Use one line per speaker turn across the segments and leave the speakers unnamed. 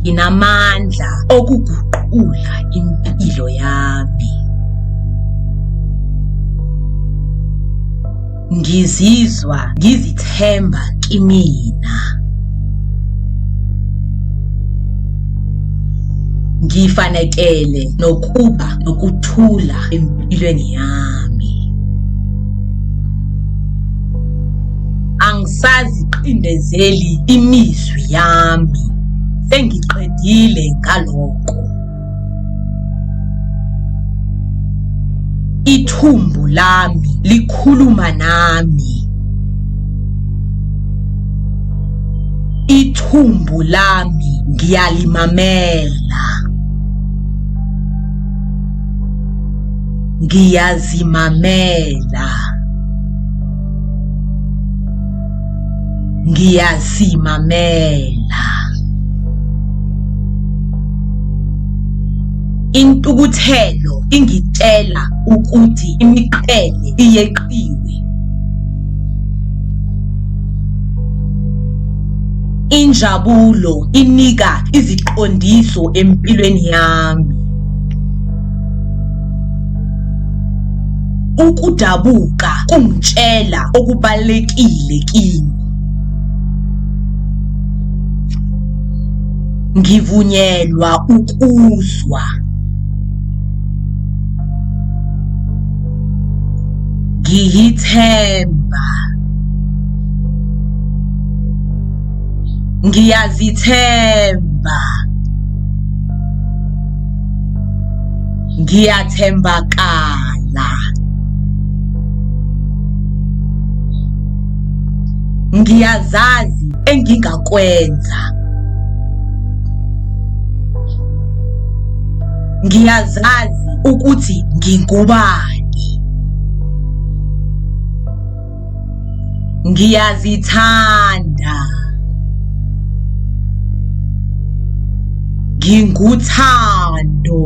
nginamandla okuguqula impilo yami. Ngizizwa ngizithemba kimina. Ngifanekele nokuba nokuthula empilweni yami. Angisaziqindezeli imizwi yami, sengiqedile ngalokho. Ithumbu lami likhuluma nami. Ithumbu lami ngiyalimamela. Ngiyazimamela. Ngiyasimamela. Intukuthelo ingitshela ukuthi imiqhele iyeqiwe. Injabulo inika iziqondiso empilweni yami. Ukudabuka kungitshela okubalekile kimi. Ngivunyelwa ukuzwa. Ngiyithemba. Ngiyazithemba. Ngiyathembakala. Ngiyazazi engingakwenza. Ngiyazazi ukuthi ngingubani. Ngiyazithanda. Nginguthando.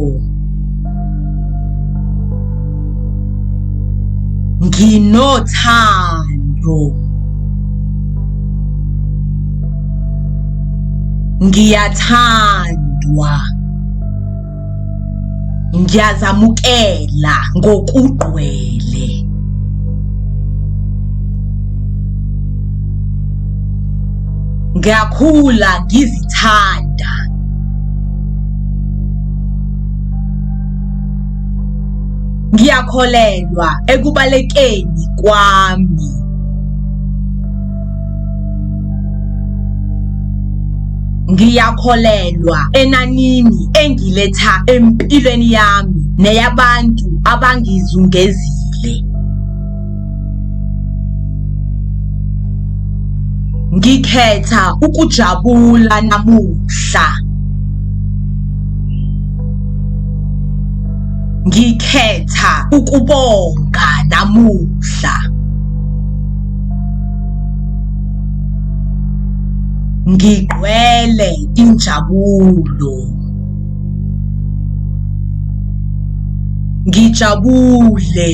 Nginothando. Ngiyathandwa. Ngiyazamukela ngokugcwele. Ngiyakhula ngizithanda. Ngiyakholelwa ekubalekeni kwami. Ngiyakholelwa enanini engiletha empilweni yami neyabantu abangizungezile. Ngikhetha ukujabula namuhla. Ngikhetha ukubonga namuhla. Ngigcwele injabulo. Ngijabule.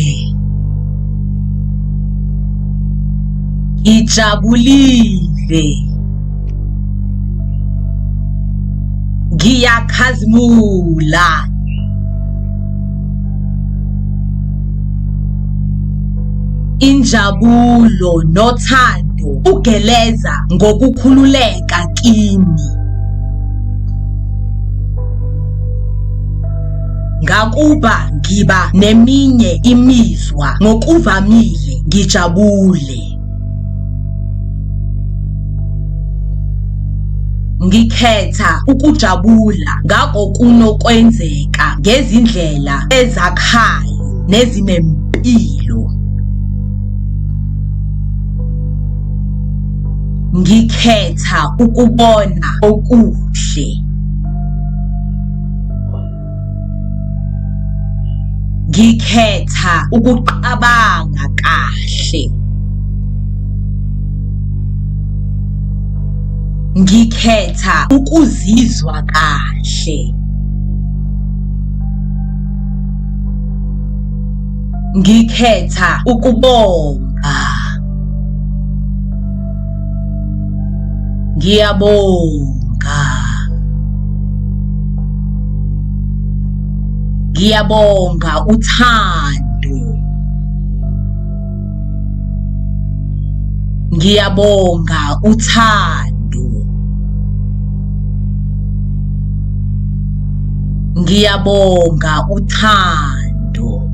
Ngijabulile. Ngiyakhazimula. Injabulo nothando ugeleza ngokukhululeka kimi. Ngakuba ngiba neminye imizwa ngokuvamile ngijabule. Ngikhetha ukujabula ngako kunokwenzeka ngezindlela ezakhayo nezinempilo. Ngikhetha ukubona okuhle. Ngikhetha ukuqabanga kahle. Ngikhetha ukuzizwa kahle. Ngikhetha ukubonga. Ngiyabonga. Ngiyabonga uthando. Ngiyabonga uthando. Ngiyabonga uthando.